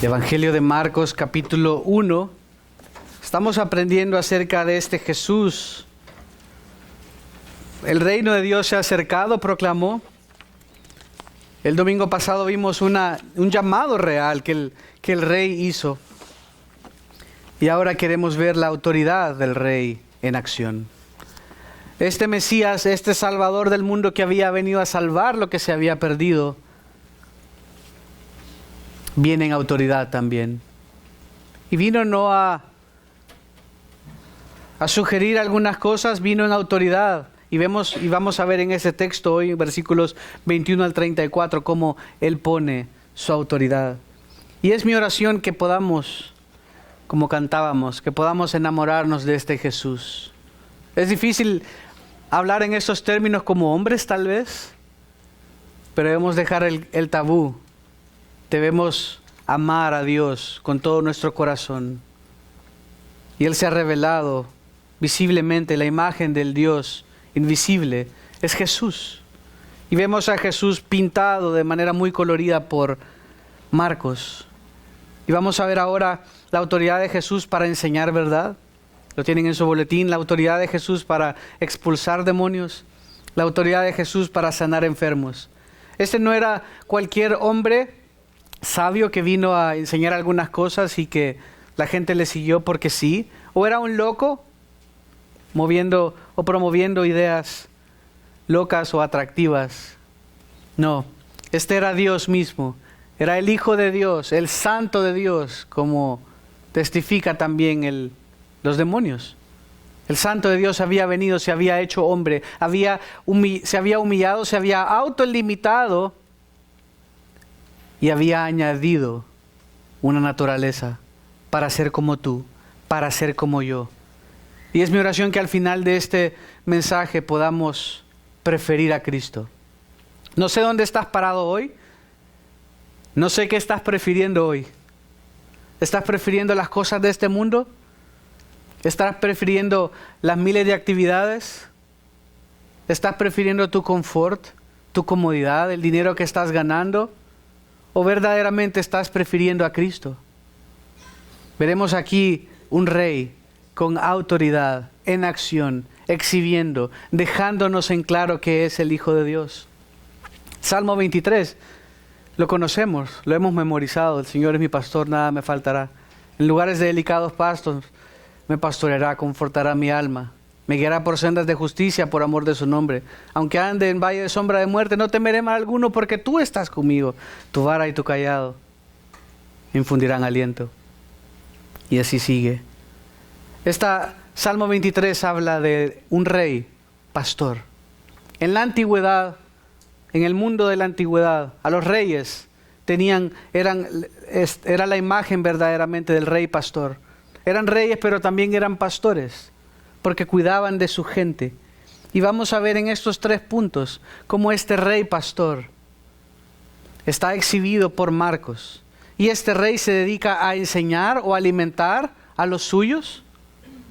Evangelio de Marcos, capítulo 1. Estamos aprendiendo acerca de este Jesús. El reino de Dios se ha acercado, proclamó. El domingo pasado vimos un llamado real que el rey hizo. Y ahora queremos ver la autoridad del rey en acción. Este Mesías, este Salvador del mundo que había venido a salvar lo que se había perdido, viene en autoridad también. Y vino no a sugerir algunas cosas, vino en autoridad. Y vamos a ver en ese texto hoy, versículos 21 al 34, cómo Él pone su autoridad. Y es mi oración que podamos, como cantábamos, que podamos enamorarnos de este Jesús. Es difícil hablar en estos términos como hombres tal vez, pero debemos dejar el tabú. Debemos amar a Dios con todo nuestro corazón. Y Él se ha revelado visiblemente, la imagen del Dios invisible es Jesús. Y vemos a Jesús pintado de manera muy colorida por Marcos. Y vamos a ver ahora la autoridad de Jesús para enseñar verdad. Lo tienen en su boletín, la autoridad de Jesús para expulsar demonios, la autoridad de Jesús para sanar enfermos. Este no era cualquier hombre sabio que vino a enseñar algunas cosas y que la gente le siguió porque sí, o era un loco moviendo o promoviendo ideas locas o atractivas. No, este era Dios mismo, era el Hijo de Dios, el Santo de Dios, como testifica también los demonios. El Santo de Dios había venido, se había hecho hombre, se había humillado, se había autolimitado y había añadido una naturaleza para ser como tú, para ser como yo. Y es mi oración que al final de este mensaje podamos preferir a Cristo. No sé dónde estás parado hoy. No sé qué estás prefiriendo hoy. ¿Estás prefiriendo las cosas de este mundo? ¿Estás prefiriendo las miles de actividades? ¿Estás prefiriendo tu confort, tu comodidad, el dinero que estás ganando? ¿O verdaderamente estás prefiriendo a Cristo? Veremos aquí un rey con autoridad, en acción, exhibiendo, dejándonos en claro que es el Hijo de Dios. Salmo 23, lo conocemos, lo hemos memorizado. El Señor es mi pastor, nada me faltará. En lugares de delicados pastos me pastoreará, confortará mi alma. Me guiará por sendas de justicia por amor de su nombre. Aunque ande en valle de sombra de muerte, no temeré mal alguno, porque tú estás conmigo. Tu vara y tu cayado me infundirán aliento. Y así sigue. Salmo 23 habla de un rey pastor. En la antigüedad, en el mundo de la antigüedad, a los reyes era la imagen verdaderamente del rey pastor. Eran reyes, pero también eran pastores, porque cuidaban de su gente. Y vamos a ver en estos 3 puntos cómo este rey pastor está exhibido por Marcos. Y este rey se dedica a enseñar o alimentar a los suyos.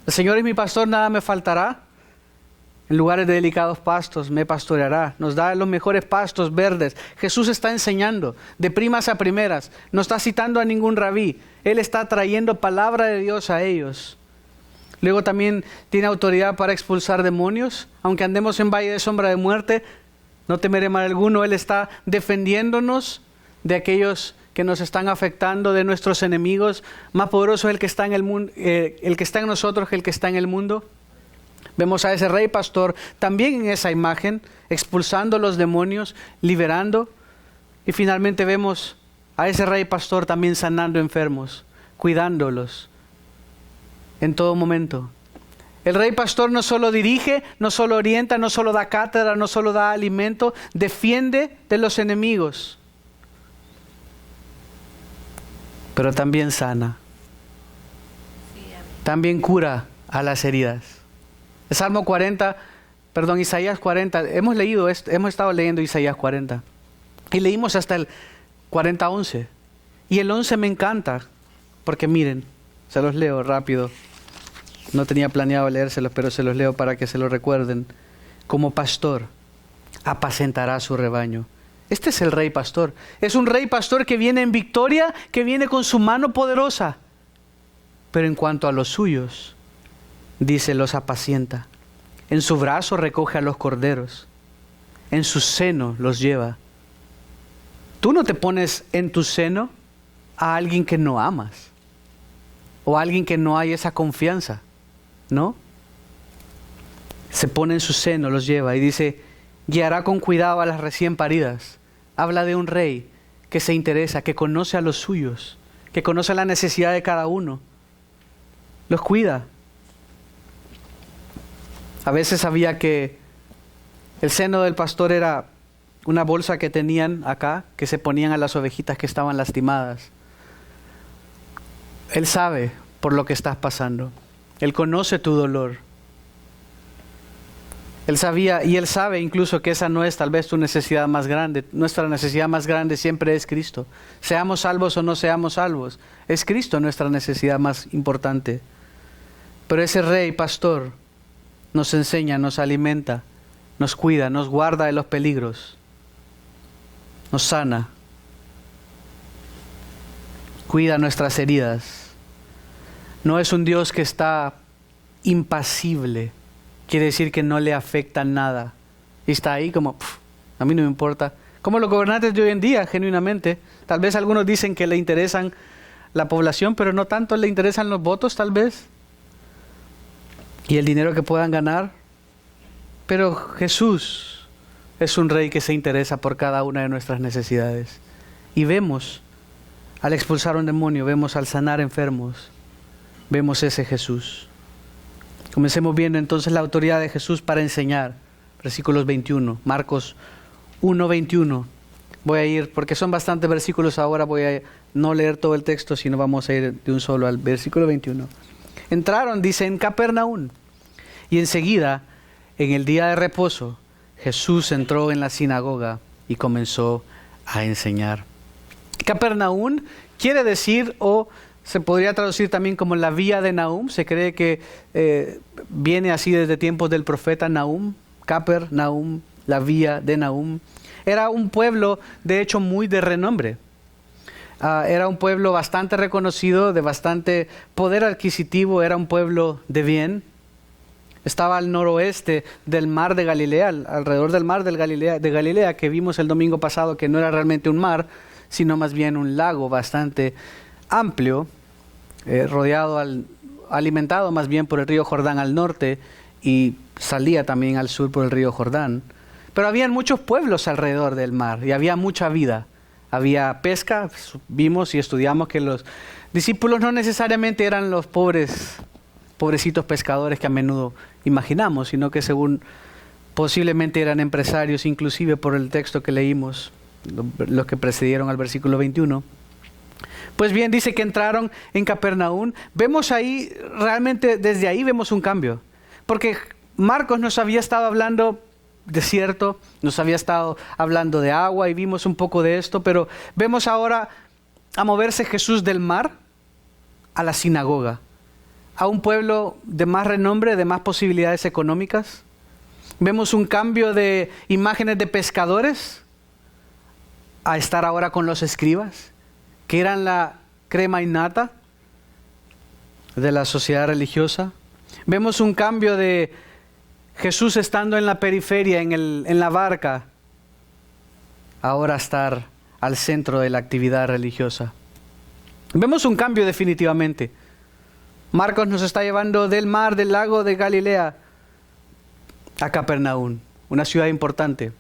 El Señor es mi pastor, nada me faltará. En lugares de delicados pastos me pastoreará. Nos da los mejores pastos verdes. Jesús está enseñando de primas a primeras. No está citando a ningún rabí. Él está trayendo palabra de Dios a ellos. Luego también tiene autoridad para expulsar demonios. Aunque andemos en valle de sombra de muerte, no temeré mal alguno. Él está defendiéndonos de aquellos que nos están afectando, de nuestros enemigos. Más poderoso es el que está en el mundo, el que está en nosotros que el que está en el mundo. Vemos a ese rey pastor también en esa imagen, expulsando los demonios, liberando. Y finalmente vemos a ese rey pastor también sanando enfermos, cuidándolos en todo momento. El rey pastor no solo dirige, no solo orienta, no solo da cátedra, no solo da alimento, defiende de los enemigos, pero también sana, también cura a las heridas. Isaías 40, hemos estado leyendo Isaías 40 y leímos hasta el 40:11 y el 11 me encanta porque miren, se los leo rápido, no tenía planeado leérselos, pero se los leo para que se lo recuerden. Como pastor apacentará su rebaño, Este es el rey pastor. Es un rey pastor que viene en victoria, que viene con su mano poderosa. Pero en cuanto a los suyos, dice, los apacienta. En su brazo recoge a los corderos. En su seno los lleva. Tú no te pones en tu seno a alguien que no amas. O a alguien que no hay esa confianza. ¿No? Se pone en su seno, los lleva y dice, guiará con cuidado a las recién paridas. Habla de un rey que se interesa, que conoce a los suyos, que conoce la necesidad de cada uno. Los cuida. A veces sabía que el seno del pastor era una bolsa que tenían acá, que se ponían a las ovejitas que estaban lastimadas. Él sabe por lo que estás pasando. Él conoce tu dolor. Él sabía y Él sabe incluso que esa no es tal vez tu necesidad más grande. Nuestra necesidad más grande siempre es Cristo. Seamos salvos o no seamos salvos, es Cristo nuestra necesidad más importante. Pero ese rey pastor nos enseña, nos alimenta, nos cuida, nos guarda de los peligros, nos sana, cuida nuestras heridas. No es un Dios que está impasible. Quiere decir que no le afecta nada. Y está ahí como, a mí no me importa. Como los gobernantes de hoy en día, genuinamente. Tal vez algunos dicen que le interesan la población, pero no tanto le interesan los votos, tal vez. Y el dinero que puedan ganar. Pero Jesús es un rey que se interesa por cada una de nuestras necesidades. Y vemos, al expulsar un demonio, vemos al sanar enfermos. Vemos ese Jesús. Comencemos viendo entonces la autoridad de Jesús para enseñar. Versículos 21, Marcos 1:21. Voy a ir, porque son bastantes versículos ahora, voy a no leer todo el texto, sino vamos a ir de un solo al versículo 21. Entraron, dice, en Capernaum, y enseguida, en el día de reposo, Jesús entró en la sinagoga y comenzó a enseñar. Capernaum quiere decir, o se podría traducir también como la vía de Nahum. Se cree que viene así desde tiempos del profeta Nahum. Capernaum, la vía de Nahum. Era un pueblo, de hecho, muy de renombre. Era un pueblo bastante reconocido, de bastante poder adquisitivo. Era un pueblo de bien. Estaba al noroeste del mar de Galilea, alrededor del mar de Galilea, que vimos el domingo pasado, que no era realmente un mar, sino más bien un lago bastante amplio, alimentado más bien por el río Jordán al norte y salía también al sur por el río Jordán. Pero habían muchos pueblos alrededor del mar y había mucha vida. Había pesca, vimos y estudiamos que los discípulos no necesariamente eran los pobrecitos pescadores que a menudo imaginamos, sino que según posiblemente eran empresarios, inclusive por el texto que leímos, los que precedieron al versículo 21. Pues bien, dice que entraron en Capernaum. Vemos ahí, realmente desde ahí vemos un cambio. Porque Marcos nos había estado hablando desierto, nos había estado hablando de agua y vimos un poco de esto, pero vemos ahora a moverse Jesús del mar a la sinagoga, a un pueblo de más renombre, de más posibilidades económicas. Vemos un cambio de imágenes de pescadores a estar ahora con los escribas, que eran la crema innata de la sociedad religiosa. Vemos un cambio de Jesús estando en la periferia, en la barca, ahora estar al centro de la actividad religiosa. Vemos un cambio definitivamente. Marcos nos está llevando del mar, del lago de Galilea, a Capernaum, una ciudad importante.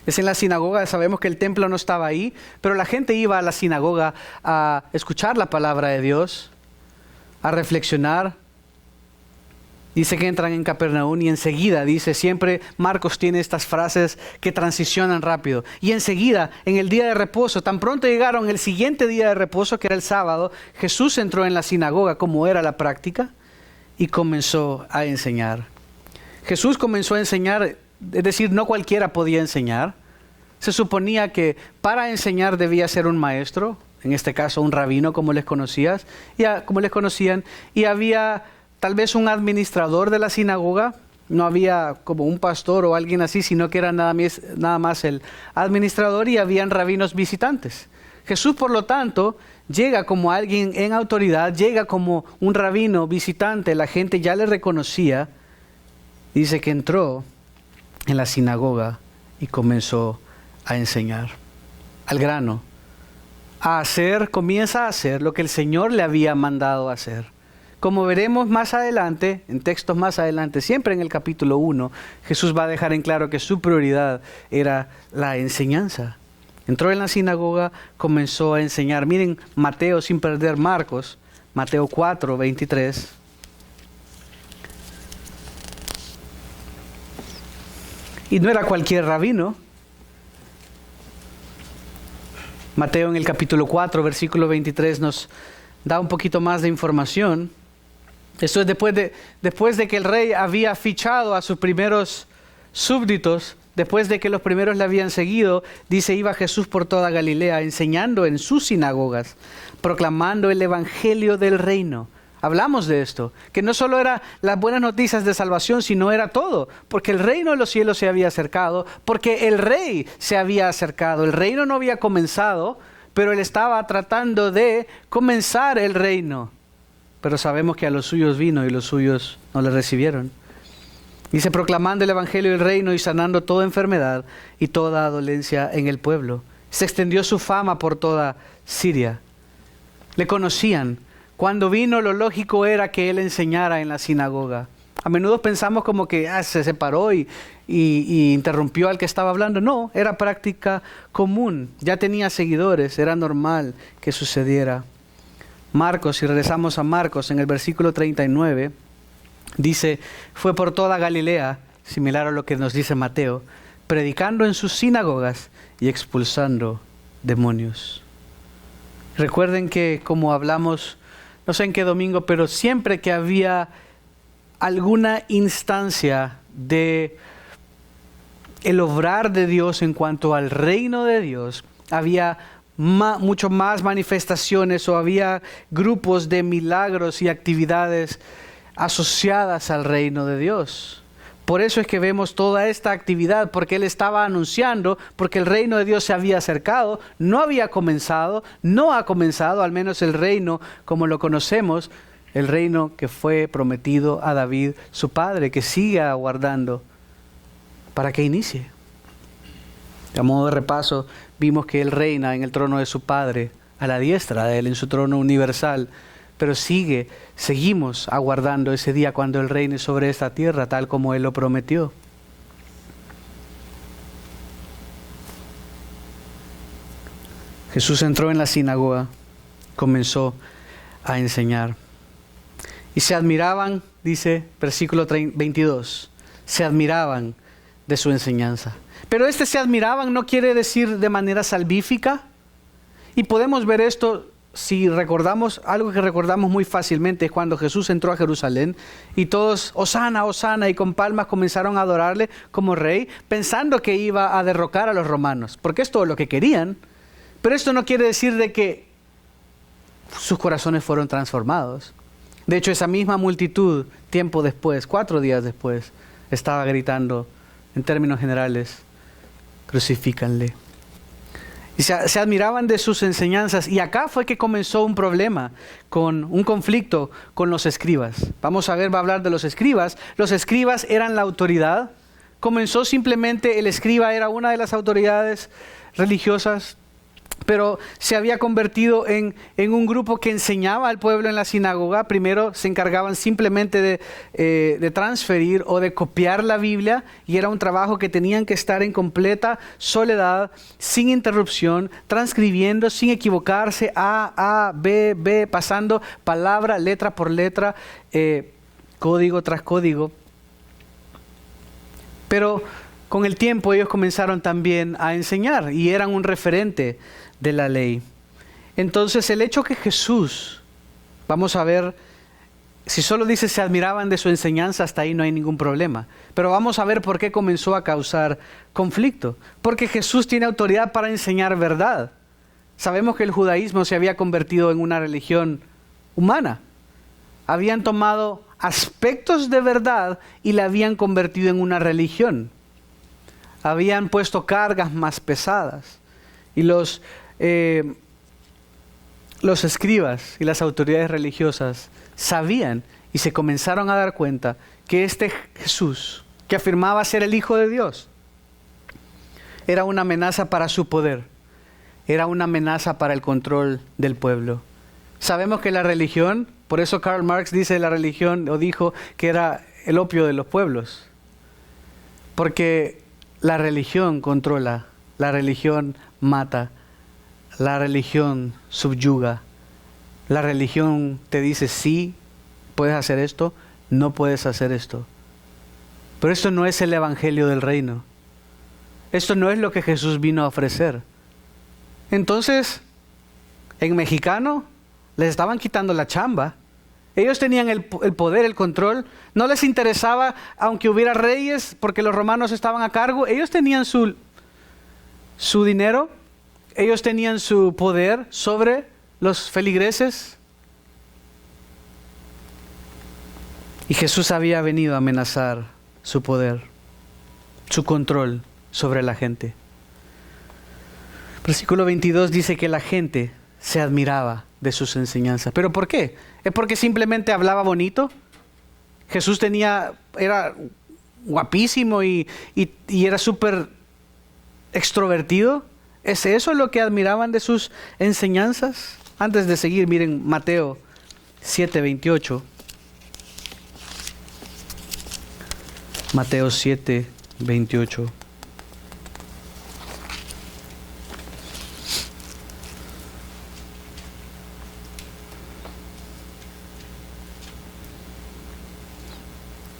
Es en la sinagoga, sabemos que el templo no estaba ahí, pero la gente iba a la sinagoga a escuchar la palabra de Dios, a reflexionar. Dice que entran en Capernaum y enseguida, dice, siempre Marcos tiene estas frases que transicionan rápido. Y enseguida, en el día de reposo, tan pronto llegaron el siguiente día de reposo, que era el sábado, Jesús entró en la sinagoga, como era la práctica, y comenzó a enseñar. Jesús comenzó a enseñar, es decir, no cualquiera podía enseñar. Se suponía que para enseñar debía ser un maestro, en este caso un rabino, como les conocían, y había tal vez un administrador de la sinagoga, no había como un pastor o alguien así, sino que era nada más el administrador y habían rabinos visitantes. Jesús, por lo tanto, llega como alguien en autoridad, llega como un rabino visitante, la gente ya le reconocía. Dice que entró en la sinagoga y comenzó a enseñar al grano, comienza a hacer lo que el Señor le había mandado hacer. Como veremos más adelante, en textos más adelante, siempre en el capítulo 1, Jesús va a dejar en claro que su prioridad era la enseñanza. Entró en la sinagoga, comenzó a enseñar. Miren Mateo, sin perder Marcos, Mateo 4, 23. Y no era cualquier rabino. Mateo en el capítulo 4, versículo 23 nos da un poquito más de información. Esto es después de que el rey había fichado a sus primeros súbditos, después de que los primeros le habían seguido, dice, iba Jesús por toda Galilea, enseñando en sus sinagogas, proclamando el evangelio del reino. Hablamos de esto, que no solo eran las buenas noticias de salvación, sino era todo, porque el reino de los cielos se había acercado, porque el rey se había acercado. El reino no había comenzado, pero él estaba tratando de comenzar el reino. Pero sabemos que a los suyos vino y los suyos no le recibieron. Dice, proclamando el evangelio del reino y sanando toda enfermedad y toda dolencia en el pueblo. Se extendió su fama por toda Siria. Le conocían. Cuando vino, lo lógico era que él enseñara en la sinagoga. A menudo pensamos como que se separó y interrumpió al que estaba hablando. No, era práctica común. Ya tenía seguidores, era normal que sucediera. Marcos, si regresamos a Marcos, en el versículo 39, dice, fue por toda Galilea, similar a lo que nos dice Mateo, predicando en sus sinagogas y expulsando demonios. Recuerden que, como hablamos, no sé en qué domingo, pero siempre que había alguna instancia de el obrar de Dios en cuanto al reino de Dios, había mucho más manifestaciones o había grupos de milagros y actividades asociadas al reino de Dios. Por eso es que vemos toda esta actividad, porque él estaba anunciando, porque el reino de Dios se había acercado, no había comenzado, no ha comenzado, al menos el reino como lo conocemos, el reino que fue prometido a David, su padre, que sigue aguardando para que inicie. A modo de repaso, vimos que él reina en el trono de su Padre, a la diestra de él, en su trono universal, pero seguimos aguardando ese día cuando él reine sobre esta tierra, tal como él lo prometió. Jesús entró en la sinagoga, comenzó a enseñar. Y se admiraban, dice versículo 22, se admiraban de su enseñanza. Pero se admiraban no quiere decir de manera salvífica. Y podemos ver esto si recordamos, algo que recordamos muy fácilmente es cuando Jesús entró a Jerusalén y todos, Hosana, Hosana, y con palmas comenzaron a adorarle como rey, pensando que iba a derrocar a los romanos, porque es todo lo que querían. Pero esto no quiere decir de que sus corazones fueron transformados. De hecho, esa misma multitud, tiempo después, 4 días después, estaba gritando, en términos generales, crucifícanle. Y se admiraban de sus enseñanzas. Y acá fue que comenzó un problema, un conflicto con los escribas. Vamos a ver, va a hablar de los escribas. Los escribas eran la autoridad. Comenzó simplemente, el escriba era una de las autoridades religiosas, pero se había convertido en un grupo que enseñaba al pueblo en la sinagoga. Primero se encargaban simplemente de transferir o de copiar la Biblia, y era un trabajo que tenían que estar en completa soledad, sin interrupción, transcribiendo, sin equivocarse, A, B, pasando palabra, letra por letra, código tras código. Pero con el tiempo ellos comenzaron también a enseñar y eran un referente de la ley. Entonces el hecho que Jesús, vamos a ver, si solo dice se admiraban de su enseñanza, hasta ahí no hay ningún problema. Pero vamos a ver por qué comenzó a causar conflicto. Porque Jesús tiene autoridad para enseñar verdad. Sabemos que el judaísmo se había convertido en una religión humana. habían tomado aspectos de verdad y la habían convertido en una religión. Habían puesto cargas más pesadas. Y los escribas y las autoridades religiosas sabían y se comenzaron a dar cuenta que este Jesús, que afirmaba ser el Hijo de Dios, era una amenaza para su poder, era una amenaza para el control del pueblo. Sabemos que la religión, por eso Karl Marx dice la religión, o dijo que era el opio de los pueblos, porque la religión controla, la religión mata, la religión subyuga, la religión te dice sí, puedes hacer esto, no puedes hacer esto. Pero esto no es el evangelio del reino. Esto no es lo que Jesús vino a ofrecer. Entonces, en mexicano, les estaban quitando la chamba. Ellos tenían el poder, el control. No les interesaba, aunque hubiera reyes, porque los romanos estaban a cargo. Ellos tenían su dinero. Ellos tenían su poder sobre los feligreses. Y Jesús había venido a amenazar su poder, su control sobre la gente. Versículo 22 dice que la gente se admiraba de sus enseñanzas. ¿Pero por qué? ¿Es porque simplemente hablaba bonito? Jesús era guapísimo y era súper extrovertido. ¿Es eso lo que admiraban de sus enseñanzas? Antes de seguir, miren Mateo 7:28. Mateo 7:28.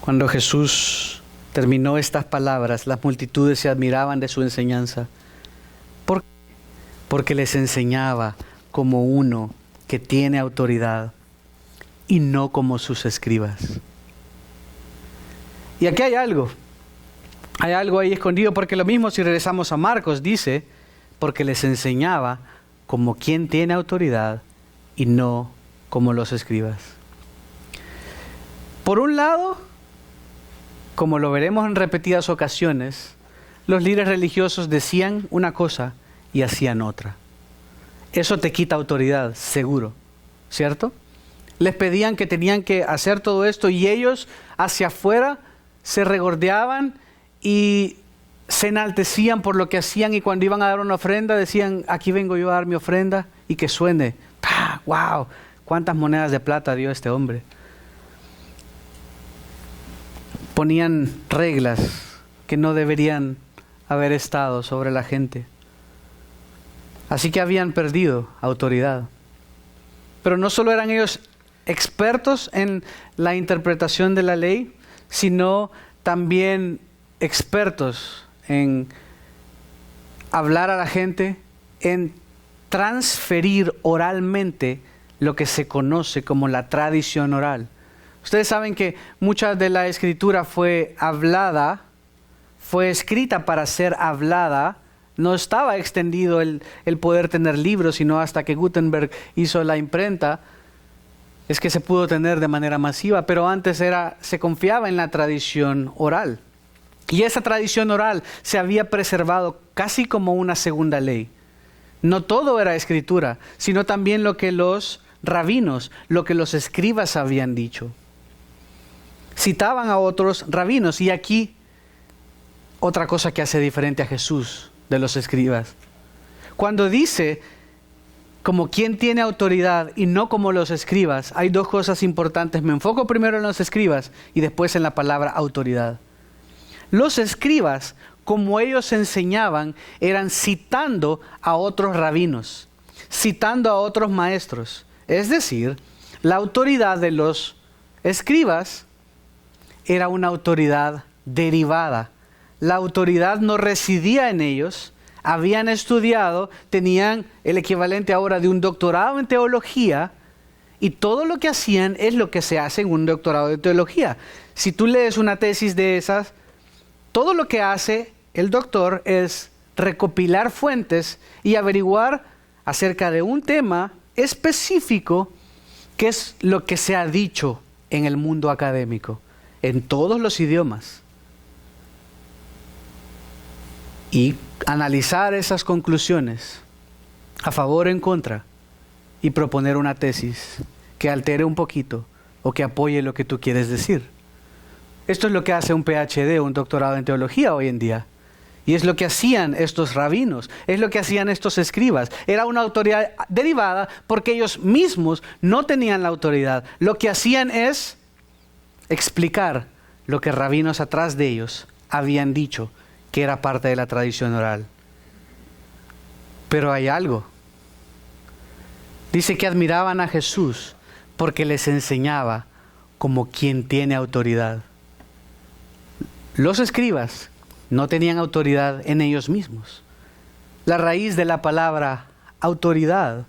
Cuando Jesús terminó estas palabras, las multitudes se admiraban de su enseñanza. ¿Por qué? Porque les enseñaba como uno que tiene autoridad y no como sus escribas. Y aquí hay algo ahí escondido, porque lo mismo si regresamos a Marcos, dice, porque les enseñaba como quien tiene autoridad y no como los escribas. Por un lado, como lo veremos en repetidas ocasiones, los líderes religiosos decían una cosa y hacían otra. Eso te quita autoridad, seguro, ¿cierto? Les pedían que tenían que hacer todo esto y ellos hacia afuera se regordeaban y se enaltecían por lo que hacían, y cuando iban a dar una ofrenda decían, aquí vengo yo a dar mi ofrenda, y que suene, ¡pah! ¡Wow! ¿Cuántas monedas de plata dio este hombre? Ponían reglas que no deberían haber estado sobre la gente. Así que habían perdido autoridad. Pero no solo eran ellos expertos en la interpretación de la ley, sino también expertos en hablar a la gente, en transferir oralmente lo que se conoce como la tradición oral. Ustedes saben que mucha de la escritura fue hablada, fue escrita para ser hablada. No estaba extendido el poder tener libros, sino hasta que Gutenberg hizo la imprenta, es que se pudo tener de manera masiva, pero antes se confiaba en la tradición oral. Y esa tradición oral se había preservado casi como una segunda ley. No todo era escritura, sino también lo que los rabinos, lo que los escribas habían dicho. Citaban a otros rabinos, y aquí otra cosa que hace diferente a Jesús de los escribas. Cuando dice como quien tiene autoridad y no como los escribas, hay dos cosas importantes. Me enfoco primero en los escribas y después en la palabra autoridad. Los escribas, como ellos enseñaban, eran citando a otros rabinos, citando a otros maestros. Es decir, la autoridad de los escribas era una autoridad derivada. La autoridad no residía en ellos. Habían estudiado, tenían el equivalente ahora de un doctorado en teología, y todo lo que hacían es lo que se hace en un doctorado de teología. Si tú lees una tesis de esas, todo lo que hace el doctor es recopilar fuentes y averiguar acerca de un tema específico ¿Qué es lo que se ha dicho en el mundo académico? En todos los idiomas. Y analizar esas conclusiones a favor o en contra y proponer una tesis que altere un poquito o que apoye lo que tú quieres decir. Esto es lo que hace un PhD, un doctorado en teología hoy en día. Y es lo que hacían estos rabinos, es lo que hacían estos escribas. Era una autoridad derivada porque ellos mismos no tenían la autoridad. Lo que hacían es explicar lo que rabinos atrás de ellos habían dicho, que era parte de la tradición oral. Pero hay algo. Dice que admiraban a Jesús porque les enseñaba como quien tiene autoridad. Los escribas no tenían autoridad en ellos mismos. La raíz de la palabra autoridad,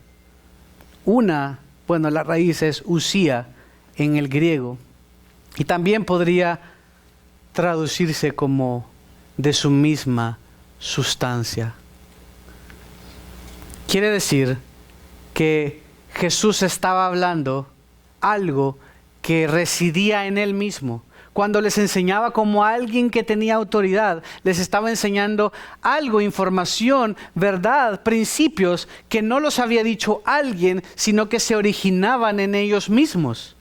la raíz es usía en el griego y también podría traducirse como de su misma sustancia. Quiere decir que Jesús estaba hablando algo que residía en él mismo. Cuando les enseñaba como alguien que tenía autoridad, les estaba enseñando algo, información, verdad, principios que no los había dicho alguien, sino que se originaban en ellos mismos.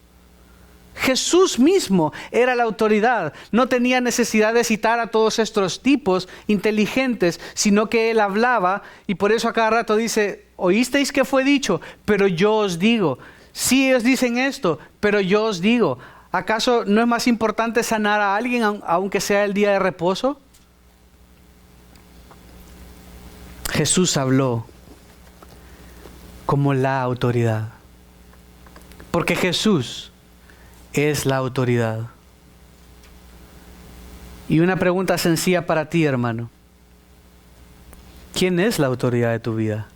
Jesús mismo era la autoridad. No tenía necesidad de citar a todos estos tipos inteligentes, sino que él hablaba y por eso a cada rato dice, oísteis que fue dicho, pero yo os digo. Sí, ellos dicen esto, pero yo os digo. ¿Acaso no es más importante sanar a alguien aunque sea el día de reposo? Jesús habló como la autoridad. Porque Jesús es la autoridad. Y una pregunta sencilla para ti, hermano. ¿Quién es la autoridad de tu vida?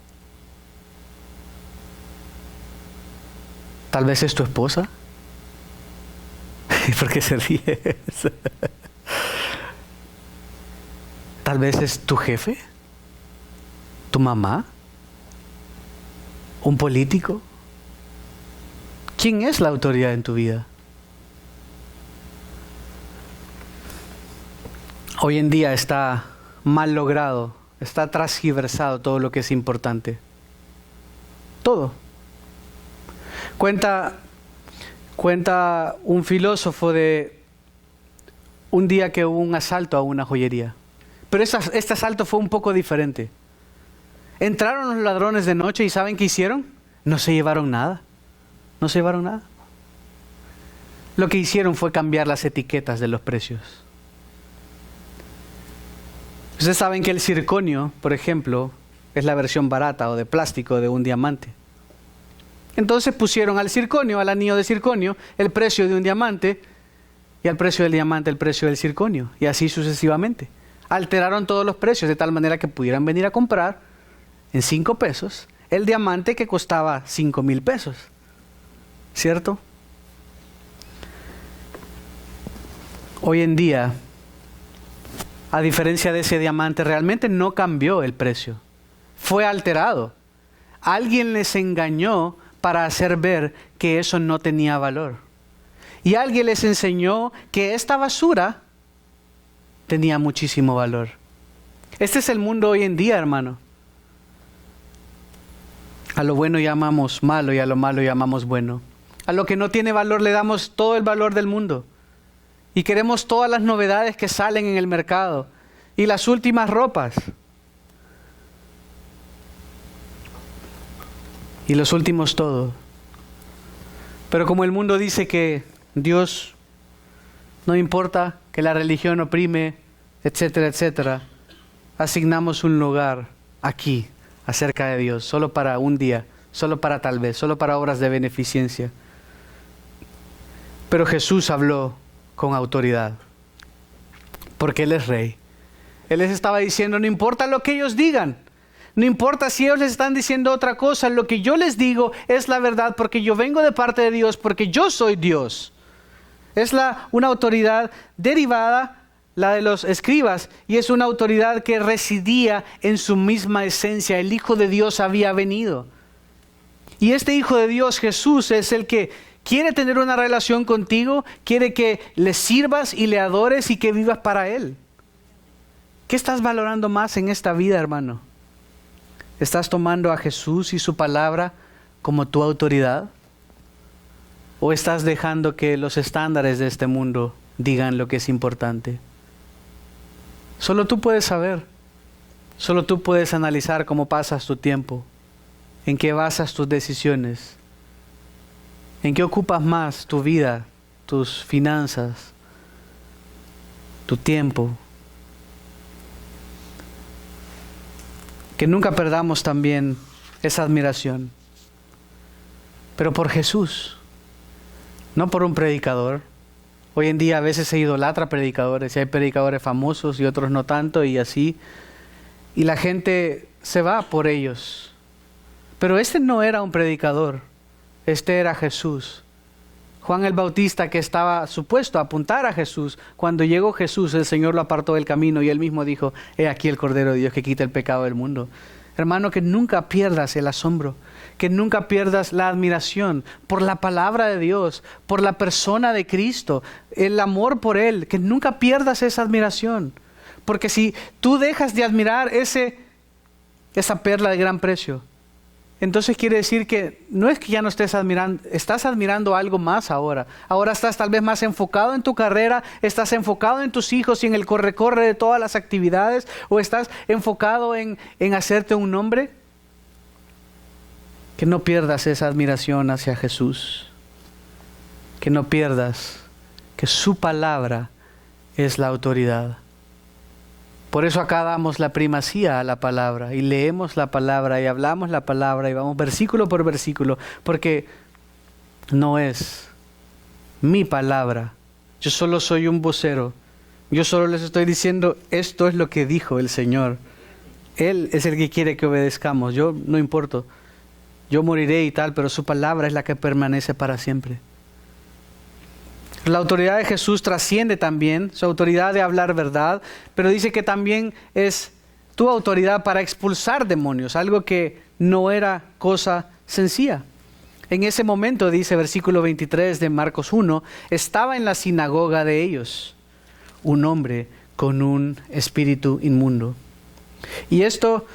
Tal vez es tu esposa. ¿Por qué se ríe? Tal vez es tu jefe, tu mamá, un político. ¿Quién es la autoridad en tu vida? Hoy en día está mal logrado, está transgiversado todo lo que es importante. Todo. Cuenta un filósofo de un día que hubo un asalto a una joyería. Pero este asalto fue un poco diferente. Entraron los ladrones de noche y ¿saben qué hicieron? No se llevaron nada. No se llevaron nada. Lo que hicieron fue cambiar las etiquetas de los precios. Ustedes saben que el circonio, por ejemplo, es la versión barata o de plástico de un diamante. Entonces pusieron al circonio, al anillo de circonio, el precio de un diamante y al precio del diamante el precio del circonio y así sucesivamente. Alteraron todos los precios de tal manera que pudieran venir a comprar en 5 pesos el diamante que costaba 5,000 pesos. ¿Cierto? Hoy en día, a diferencia de ese diamante, realmente no cambió el precio. Fue alterado. Alguien les engañó para hacer ver que eso no tenía valor. Y alguien les enseñó que esta basura tenía muchísimo valor. Este es el mundo hoy en día, hermano. A lo bueno llamamos malo y a lo malo llamamos bueno. A lo que no tiene valor le damos todo el valor del mundo. Y queremos todas las novedades que salen en el mercado. Y las últimas ropas. Y los últimos todo. Pero como el mundo dice que Dios no importa, que la religión oprime, etcétera, etcétera, asignamos un lugar aquí, acerca de Dios, solo para un día, solo para tal vez, solo para obras de beneficencia. Pero Jesús habló con autoridad, porque Él es Rey. Él les estaba diciendo, no importa lo que ellos digan, no importa si ellos les están diciendo otra cosa, lo que yo les digo es la verdad, porque yo vengo de parte de Dios, porque yo soy Dios. Es una autoridad derivada, la de los escribas, y es una autoridad que residía en su misma esencia. El Hijo de Dios había venido. Y este Hijo de Dios, Jesús, es el que quiere tener una relación contigo, quiere que le sirvas y le adores y que vivas para Él. ¿Qué estás valorando más en esta vida, hermano? ¿Estás tomando a Jesús y su palabra como tu autoridad? ¿O estás dejando que los estándares de este mundo digan lo que es importante? Solo tú puedes saber. Solo tú puedes analizar cómo pasas tu tiempo, en qué basas tus decisiones, en qué ocupas más tu vida, tus finanzas, tu tiempo. Que nunca perdamos también esa admiración, pero por Jesús, no por un predicador. Hoy en día a veces se idolatra predicadores, y hay predicadores famosos y otros no tanto, y así, y la gente se va por ellos. Pero este no era un predicador, este era Jesús. Juan el Bautista, que estaba supuesto a apuntar a Jesús, cuando llegó Jesús, el Señor lo apartó del camino y Él mismo dijo: he aquí el Cordero de Dios que quita el pecado del mundo. Hermano, que nunca pierdas el asombro, que nunca pierdas la admiración por la palabra de Dios, por la persona de Cristo, el amor por Él, que nunca pierdas esa admiración. Porque si tú dejas de admirar esa perla de gran precio, entonces quiere decir que no es que ya no estés admirando, estás admirando algo más ahora. Ahora estás tal vez más enfocado en tu carrera, estás enfocado en tus hijos y en el corre-corre de todas las actividades, o estás enfocado en hacerte un nombre. Que no pierdas esa admiración hacia Jesús. Que no pierdas que su palabra es la autoridad. Por eso acá damos la primacía a la palabra y leemos la palabra y hablamos la palabra y vamos versículo por versículo, porque no es mi palabra. Yo solo soy un vocero. Yo solo les estoy diciendo: esto es lo que dijo el Señor. Él es el que quiere que obedezcamos. Yo no importo. Yo moriré y tal, pero su palabra es la que permanece para siempre. La autoridad de Jesús trasciende también, su autoridad de hablar verdad, pero dice que también es tu autoridad para expulsar demonios, algo que no era cosa sencilla. En ese momento, dice versículo 23 de Marcos 1, estaba en la sinagoga de ellos un hombre con un espíritu inmundo. Y esto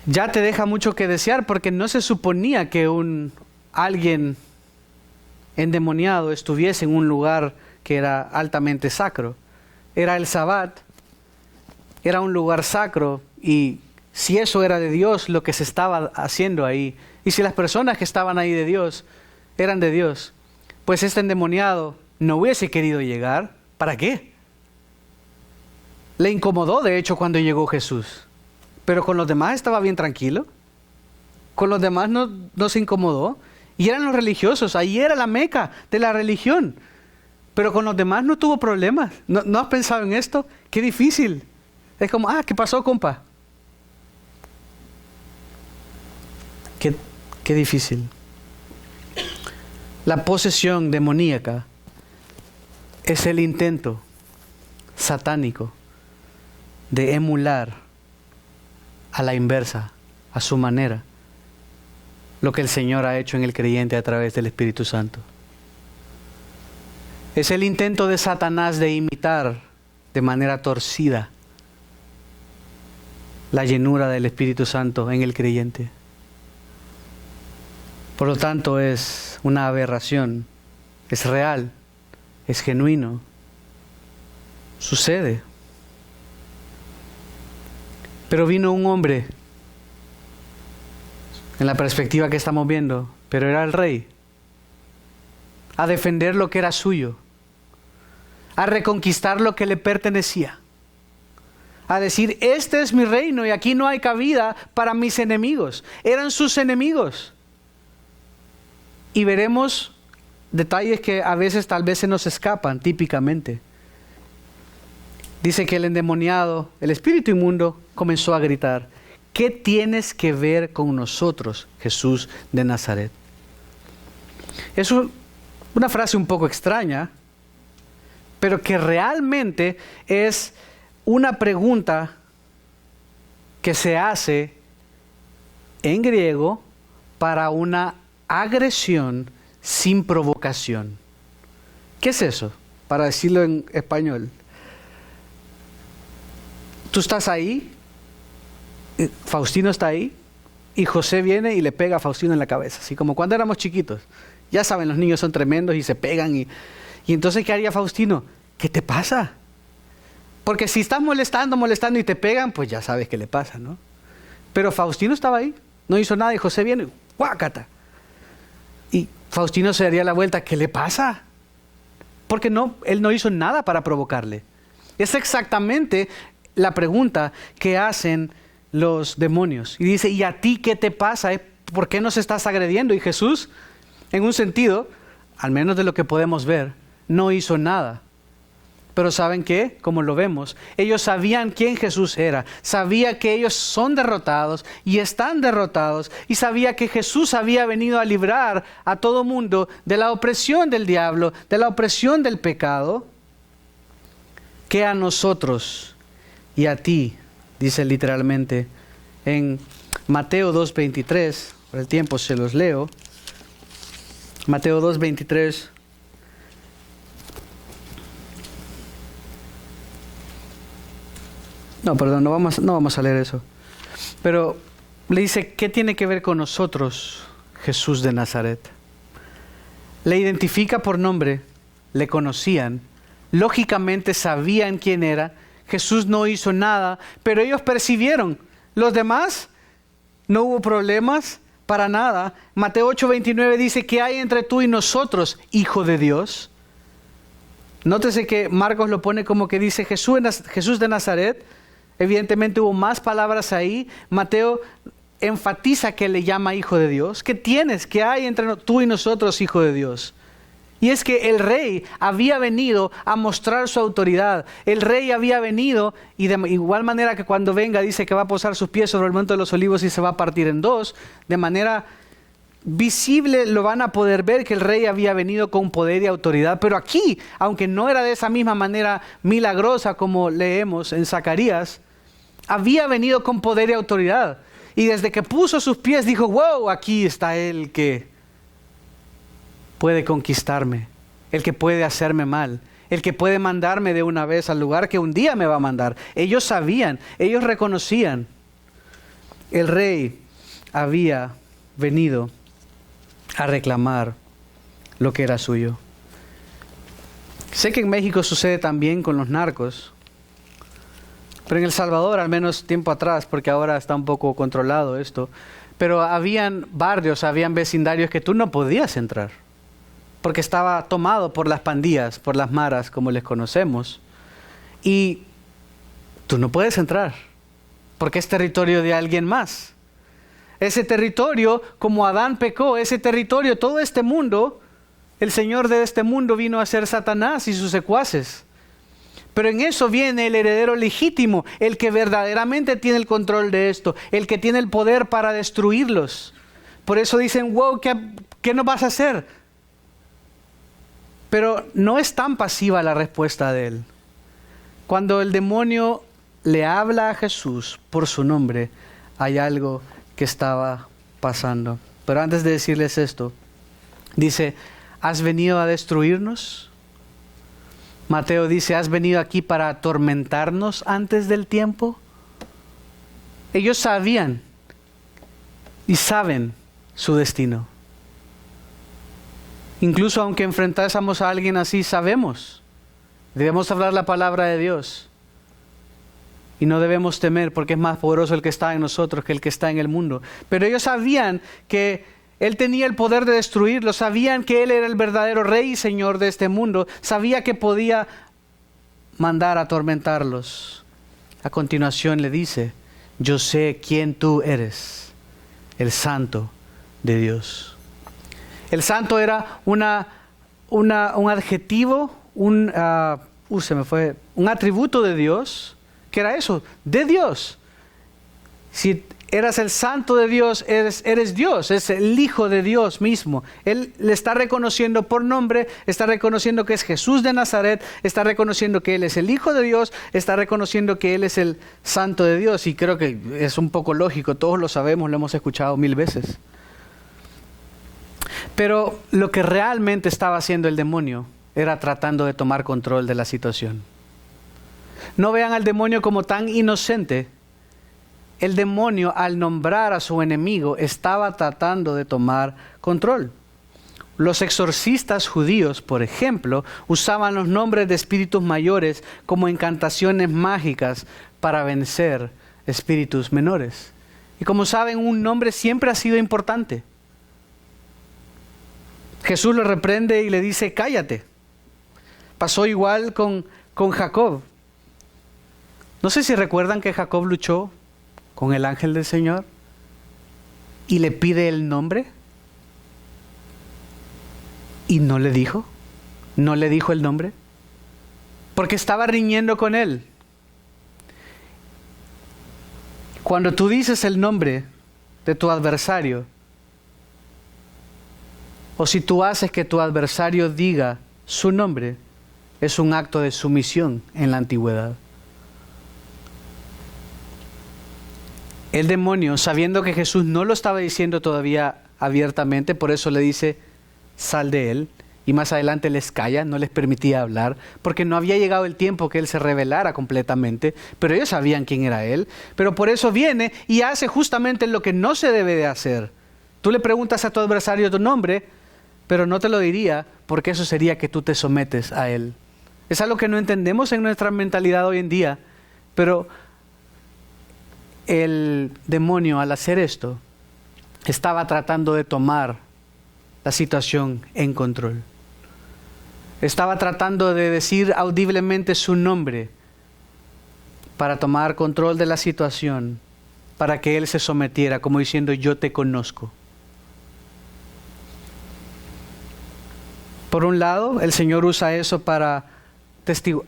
ya te deja mucho que desear, porque no se suponía que alguien endemoniado estuviese en un lugar que era altamente sacro. Era el Sabbat, era un lugar sacro, y si eso era de Dios lo que se estaba haciendo ahí, y si las personas que estaban ahí de Dios eran de Dios, pues este endemoniado no hubiese querido llegar. ¿Para qué? Le incomodó, de hecho, cuando llegó Jesús, pero con los demás estaba bien tranquilo. Con los demás no se incomodó. Y eran los religiosos, ahí era la meca de la religión. Pero con los demás no tuvo problemas. ¿No has pensado en esto? Qué difícil. Es como: ¿qué pasó, compa? Qué difícil. La posesión demoníaca es el intento satánico de emular a la inversa, a su manera, lo que el Señor ha hecho en el creyente a través del Espíritu Santo. Es el intento de Satanás de imitar de manera torcida la llenura del Espíritu Santo en el creyente. Por lo tanto, es una aberración, es real, es genuino, sucede. Pero vino un hombre, en la perspectiva que estamos viendo, pero era el rey, a defender lo que era suyo, a reconquistar lo que le pertenecía, a decir: este es mi reino y aquí no hay cabida para mis enemigos. Eran sus enemigos. Y veremos detalles que a veces tal vez se nos escapan típicamente. Dice que el endemoniado, el espíritu inmundo, comenzó a gritar: ¿qué tienes que ver con nosotros, Jesús de Nazaret? Es una frase un poco extraña, pero que realmente es una pregunta que se hace en griego para una agresión sin provocación. ¿Qué es eso? Para decirlo en español. Tú estás ahí, Faustino está ahí, y José viene y le pega a Faustino en la cabeza, así como cuando éramos chiquitos. Ya saben, los niños son tremendos y se pegan. Y entonces, ¿qué haría Faustino? ¿Qué te pasa? Porque si estás molestando y te pegan, pues ya sabes qué le pasa, ¿no? Pero Faustino estaba ahí, no hizo nada, y José viene, ¡guácata! Y Faustino se daría la vuelta, ¿qué le pasa? Porque él no hizo nada para provocarle. Es exactamente la pregunta que hacen los demonios. Y dice, ¿y a ti qué te pasa? ¿Por qué nos estás agrediendo? Y Jesús, en un sentido, al menos de lo que podemos ver, no hizo nada. Pero ¿saben qué? Como lo vemos, ellos sabían quién Jesús era, sabía que ellos son derrotados y están derrotados, y sabía que Jesús había venido a librar a todo mundo de la opresión del diablo, de la opresión del pecado, que a nosotros y a ti, dice literalmente en Mateo 2:23, por el tiempo se los leo, Mateo 2:23. No, perdón, no vamos a leer eso. Pero le dice, ¿qué tiene que ver con nosotros, Jesús de Nazaret? Le identifica por nombre, le conocían, lógicamente sabían quién era. Jesús no hizo nada, pero ellos percibieron. Los demás, no hubo problemas para nada. Mateo 8:29 dice, ¿qué hay entre tú y nosotros, Hijo de Dios? Nótese que Marcos lo pone como que dice Jesús de Nazaret. Evidentemente hubo más palabras ahí. Mateo enfatiza que le llama Hijo de Dios. ¿Qué tienes? ¿Qué hay entre tú y nosotros, Hijo de Dios? Y es que el rey había venido a mostrar su autoridad. El rey había venido, y de igual manera que cuando venga dice que va a posar sus pies sobre el monte de los olivos y se va a partir en dos, de manera visible lo van a poder ver que el rey había venido con poder y autoridad. Pero aquí, aunque no era de esa misma manera milagrosa como leemos en Zacarías, había venido con poder y autoridad. Y desde que puso sus pies dijo, wow, aquí está el que puede conquistarme, el que puede hacerme mal, el que puede mandarme de una vez al lugar que un día me va a mandar. Ellos sabían, ellos reconocían. El rey había venido a reclamar lo que era suyo. Sé que en México sucede también con los narcos, pero en El Salvador, al menos tiempo atrás, porque ahora está un poco controlado esto, pero habían barrios, habían vecindarios que tú no podías entrar, porque estaba tomado por las pandillas, por las maras, como les conocemos, y tú no puedes entrar, porque es territorio de alguien más. Ese territorio, como Adán pecó, ese territorio, todo este mundo, el Señor de este mundo vino a ser Satanás y sus secuaces. Pero en eso viene el heredero legítimo, el que verdaderamente tiene el control de esto, el que tiene el poder para destruirlos. Por eso dicen, wow, ¿qué nos vas a hacer? Pero no es tan pasiva la respuesta de él. Cuando el demonio le habla a Jesús por su nombre, hay algo que estaba pasando. Pero antes de decirles esto, dice, ¿has venido a destruirnos? Mateo dice, ¿has venido aquí para atormentarnos antes del tiempo? Ellos sabían y saben su destino. Incluso aunque enfrentásemos a alguien así, sabemos. Debemos hablar la palabra de Dios. Y no debemos temer porque es más poderoso el que está en nosotros que el que está en el mundo. Pero ellos sabían que Él tenía el poder de destruirlo, sabían que Él era el verdadero Rey y Señor de este mundo, sabía que podía mandar a atormentarlos. A continuación le dice, yo sé quién tú eres, el Santo de Dios. El Santo era un adjetivo, un atributo de Dios. ¿Qué era eso? De Dios. Si eras el Santo de Dios, eres Dios, es el Hijo de Dios mismo. Él le está reconociendo por nombre, está reconociendo que es Jesús de Nazaret, está reconociendo que Él es el Hijo de Dios, está reconociendo que Él es el Santo de Dios. Y creo que es un poco lógico, todos lo sabemos, lo hemos escuchado 1000 veces. Pero lo que realmente estaba haciendo el demonio era tratando de tomar control de la situación. No vean al demonio como tan inocente. El demonio, al nombrar a su enemigo, estaba tratando de tomar control. Los exorcistas judíos, por ejemplo, usaban los nombres de espíritus mayores como encantaciones mágicas para vencer espíritus menores. Y como saben, un nombre siempre ha sido importante. Jesús lo reprende y le dice, cállate. Pasó igual con Jacob. No sé si recuerdan que Jacob luchó con el ángel del Señor y le pide el nombre y no le dijo el nombre porque estaba riñendo con él. Cuando tú dices el nombre de tu adversario, o si tú haces que tu adversario diga su nombre, es un acto de sumisión en la antigüedad. El demonio, sabiendo que Jesús no lo estaba diciendo todavía abiertamente, por eso le dice, sal de él. Y más adelante les calla, no les permitía hablar, porque no había llegado el tiempo que él se revelara completamente, pero ellos sabían quién era él. Pero por eso viene y hace justamente lo que no se debe de hacer. Tú le preguntas a tu adversario tu nombre, pero no te lo diría, porque eso sería que tú te sometes a él. Es algo que no entendemos en nuestra mentalidad hoy en día, pero el demonio, al hacer esto, estaba tratando de tomar la situación en control. Estaba tratando de decir audiblemente su nombre para tomar control de la situación, para que él se sometiera, como diciendo, yo te conozco. Por un lado, el Señor usa eso para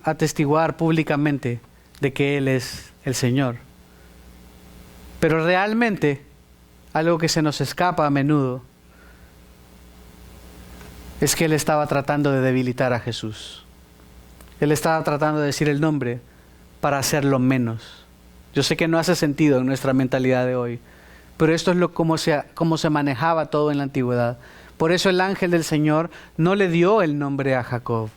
atestiguar públicamente de que Él es el Señor. Pero realmente, algo que se nos escapa a menudo, es que Él estaba tratando de debilitar a Jesús. Él estaba tratando de decir el nombre para hacerlo menos. Yo sé que no hace sentido en nuestra mentalidad de hoy, pero esto es cómo se manejaba todo en la antigüedad. Por eso el ángel del Señor no le dio el nombre a Jacob.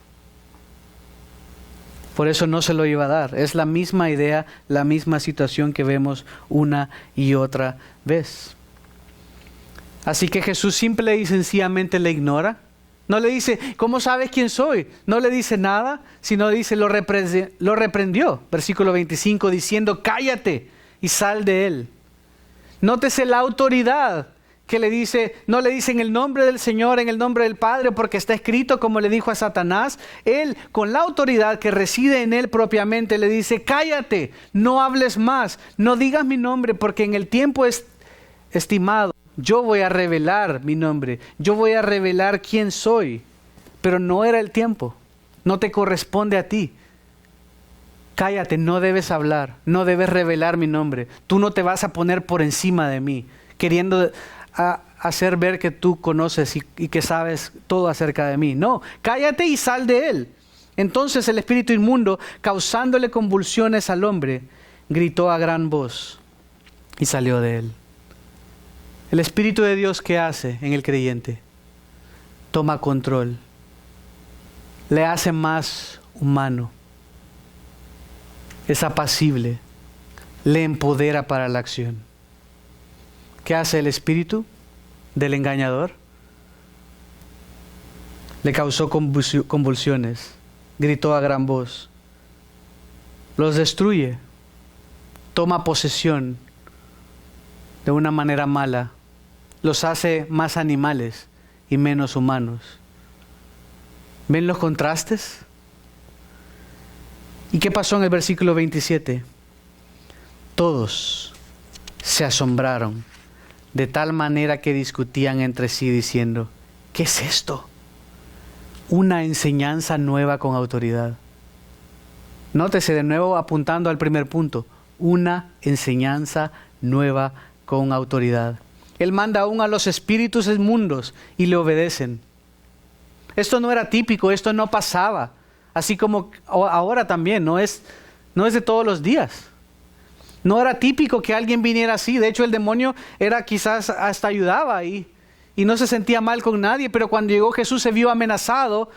Por eso no se lo iba a dar. Es la misma idea, la misma situación que vemos una y otra vez. Así que Jesús simple y sencillamente le ignora. No le dice, ¿cómo sabes quién soy? No le dice nada, sino dice, lo reprendió. Versículo 25, diciendo, cállate y sal de él. Nótese la autoridad que le dice, no le dice en el nombre del Señor, en el nombre del Padre, porque está escrito como le dijo a Satanás. Él, con la autoridad que reside en él propiamente, le dice, cállate, no hables más, no digas mi nombre, porque en el tiempo estimado, yo voy a revelar mi nombre, yo voy a revelar quién soy, pero no era el tiempo, no te corresponde a ti. Cállate, no debes hablar, no debes revelar mi nombre, tú no te vas a poner por encima de mí, queriendo hacer ver que tú conoces y que sabes todo acerca de mí. No, cállate y sal de él. Entonces el espíritu inmundo, causándole convulsiones al hombre, gritó a gran voz y salió de él. El Espíritu de Dios, ¿qué hace en el creyente? Toma control, le hace más humano, es apacible, le empodera para la acción. ¿Qué hace el espíritu del engañador? Le causó convulsiones, gritó a gran voz, los destruye, toma posesión de una manera mala, los hace más animales y menos humanos. ¿Ven los contrastes? ¿Y qué pasó en el versículo 27? Todos se asombraron de tal manera que discutían entre sí diciendo, ¿qué es esto? Una enseñanza nueva con autoridad. Nótese de nuevo apuntando al primer punto, una enseñanza nueva con autoridad. Él manda aún a los espíritus inmundos y le obedecen. Esto no era típico, esto no pasaba. Así como ahora también, no es de todos los días. No era típico que alguien viniera así. De hecho, el demonio era quizás hasta ayudaba ahí. y no se sentía mal con nadie, pero cuando llegó Jesús se vio amenazado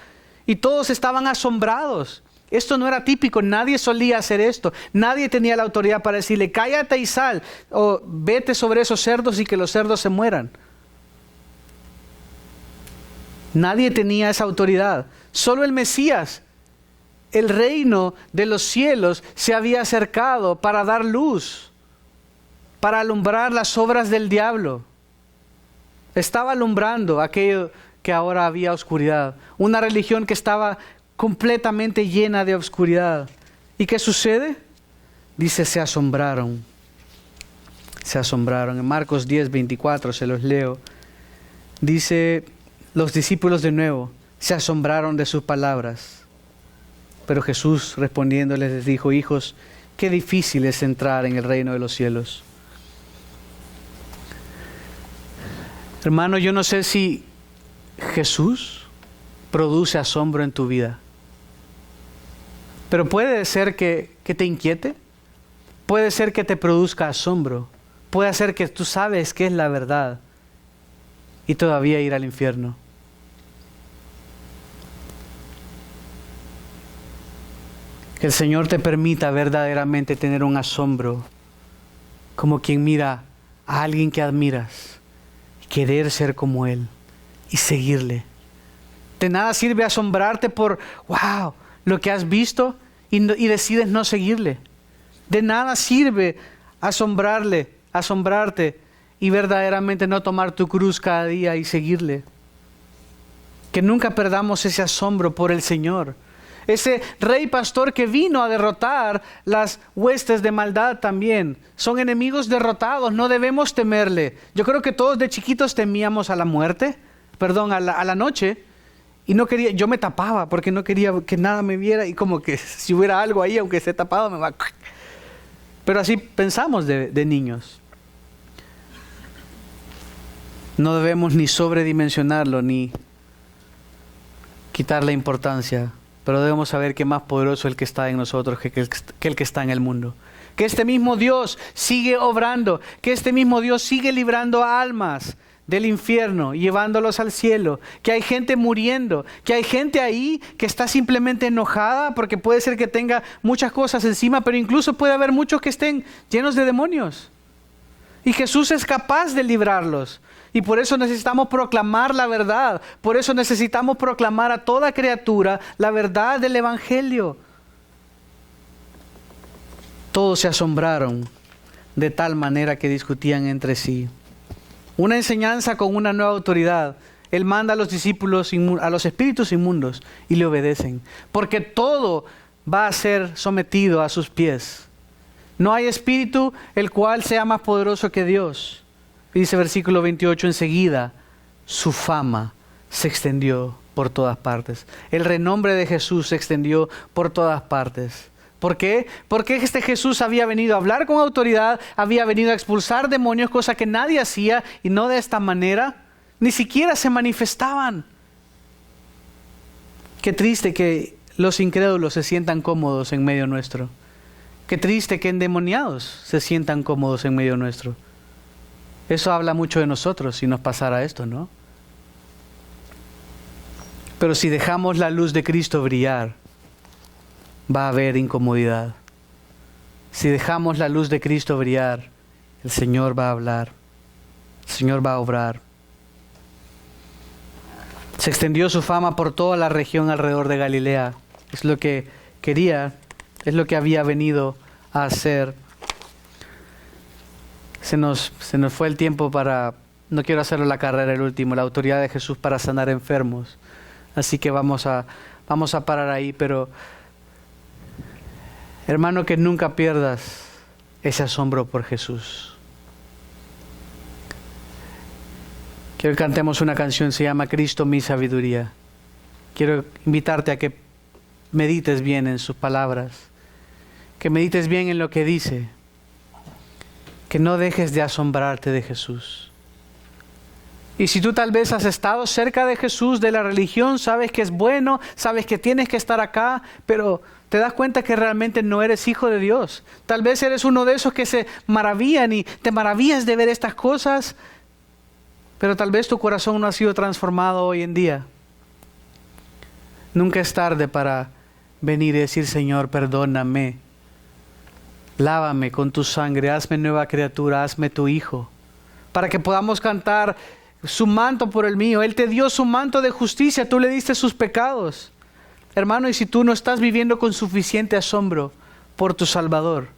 y todos estaban asombrados. Esto no era típico, nadie solía hacer esto. Nadie tenía la autoridad para decirle, cállate y sal, o vete sobre esos cerdos y que los cerdos se mueran. Nadie tenía esa autoridad. Solo el Mesías, el reino de los cielos, se había acercado para dar luz, para alumbrar las obras del diablo. Estaba alumbrando aquello que ahora había oscuridad. Una religión que estaba completamente llena de oscuridad. ¿Y qué sucede? Dice, se asombraron. Se asombraron. En Marcos 10:24 se los leo. Dice, los discípulos de nuevo se asombraron de sus palabras. Pero Jesús respondiéndoles les dijo, hijos, qué difícil es entrar en el reino de los cielos. Hermano, yo no sé si Jesús produce asombro en tu vida. Pero puede ser que te inquiete. Puede ser que te produzca asombro. Puede ser que tú sabes qué es la verdad y todavía ir al infierno. Que el Señor te permita verdaderamente tener un asombro, como quien mira a alguien que admiras, y querer ser como Él y seguirle. De nada sirve asombrarte por, wow, lo que has visto y decides no seguirle. De nada sirve asombrarte y verdaderamente no tomar tu cruz cada día y seguirle. Que nunca perdamos ese asombro por el Señor. Ese rey pastor que vino a derrotar las huestes de maldad también. Son enemigos derrotados, no debemos temerle. Yo creo que todos de chiquitos temíamos a la muerte, a la noche. Y no quería, yo me tapaba porque no quería que nada me viera y como que si hubiera algo ahí, aunque esté tapado, me va. Pero así pensamos de niños. No debemos ni sobredimensionarlo ni quitarle importancia, pero debemos saber que más poderoso es el que está en nosotros que el que está en el mundo. Que este mismo Dios sigue obrando, que este mismo Dios sigue librando almas del infierno, llevándolos al cielo, que hay gente muriendo, que hay gente ahí que está simplemente enojada porque puede ser que tenga muchas cosas encima, pero incluso puede haber muchos que estén llenos de demonios. Y Jesús es capaz de librarlos. Y por eso necesitamos proclamar la verdad. Por eso necesitamos proclamar a toda criatura la verdad del Evangelio. Todos se asombraron de tal manera que discutían entre sí. Una enseñanza con una nueva autoridad. Él manda a los discípulos, a los espíritus inmundos, y le obedecen. Porque todo va a ser sometido a sus pies. No hay espíritu el cual sea más poderoso que Dios. Y dice versículo 28, enseguida su fama se extendió por todas partes. El renombre de Jesús se extendió por todas partes. ¿Por qué? Porque este Jesús había venido a hablar con autoridad, había venido a expulsar demonios, cosa que nadie hacía, y no de esta manera. Ni siquiera se manifestaban. Qué triste que los incrédulos se sientan cómodos en medio nuestro. Qué triste que endemoniados se sientan cómodos en medio nuestro. Eso habla mucho de nosotros si nos pasara esto, ¿no? Pero si dejamos la luz de Cristo brillar, va a haber incomodidad. Si dejamos la luz de Cristo brillar, el Señor va a hablar, el Señor va a obrar. Se extendió su fama por toda la región alrededor de Galilea. Es lo que quería, es lo que había venido a hacer. Se nos fue el tiempo para, no quiero hacerlo la carrera el último, la autoridad de Jesús para sanar enfermos. Así que vamos a parar ahí, pero hermano, que nunca pierdas ese asombro por Jesús. Quiero que cantemos una canción, se llama Cristo mi sabiduría. Quiero invitarte a que medites bien en sus palabras, que medites bien en lo que dice, que no dejes de asombrarte de Jesús. Y si tú tal vez has estado cerca de Jesús, de la religión, sabes que es bueno, sabes que tienes que estar acá, pero te das cuenta que realmente no eres hijo de Dios. Tal vez eres uno de esos que se maravillan y te maravillas de ver estas cosas, pero tal vez tu corazón no ha sido transformado hoy en día. Nunca es tarde para venir y decir: Señor, perdóname. Lávame con tu sangre, hazme nueva criatura, hazme tu hijo. Para que podamos cantar: su manto por el mío. Él te dio su manto de justicia, tú le diste sus pecados. Hermano, y si tú no estás viviendo con suficiente asombro por tu Salvador,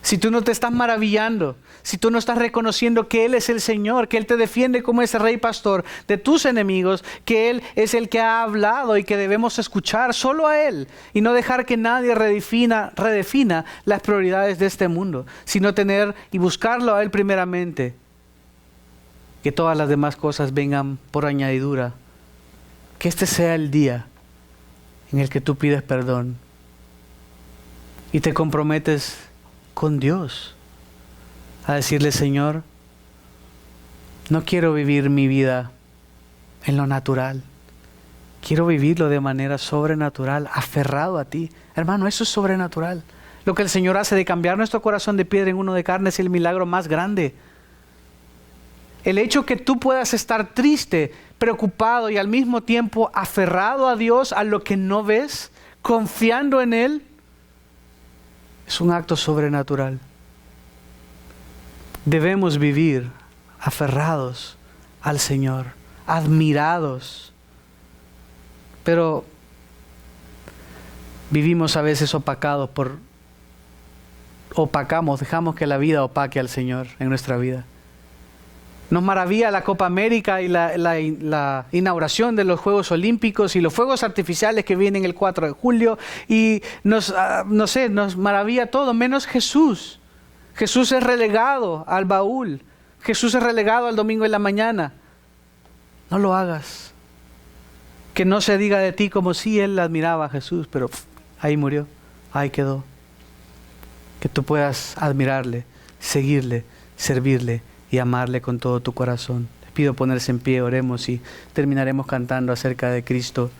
si tú no te estás maravillando, si tú no estás reconociendo que Él es el Señor, que Él te defiende como ese rey pastor de tus enemigos, que Él es el que ha hablado y que debemos escuchar solo a Él y no dejar que nadie redefina las prioridades de este mundo, sino tener y buscarlo a Él primeramente, que todas las demás cosas vengan por añadidura. Que este sea el día en el que tú pides perdón y te comprometes con Dios a decirle: Señor, no quiero vivir mi vida en lo natural, quiero vivirlo de manera sobrenatural, aferrado a ti. Hermano, eso es sobrenatural. Lo que el Señor hace de cambiar nuestro corazón de piedra en uno de carne es el milagro más grande. El hecho que tú puedas estar triste, preocupado y al mismo tiempo aferrado a Dios, a lo que no ves, confiando en Él, es un acto sobrenatural. Debemos vivir aferrados al Señor, admirados. Pero vivimos a veces dejamos que la vida opaque al Señor en nuestra vida. Nos maravilla la Copa América y la inauguración de los Juegos Olímpicos y los fuegos artificiales que vienen el 4 de julio y nos maravilla todo, menos Jesús. Jesús es relegado al baúl. Jesús es relegado al domingo en la mañana. No lo hagas. Que no se diga de ti como si Él admiraba a Jesús, pero ahí murió, ahí quedó. Que tú puedas admirarle, seguirle, servirle y amarle con todo tu corazón. Les pido ponerse en pie, oremos y terminaremos cantando acerca de Cristo.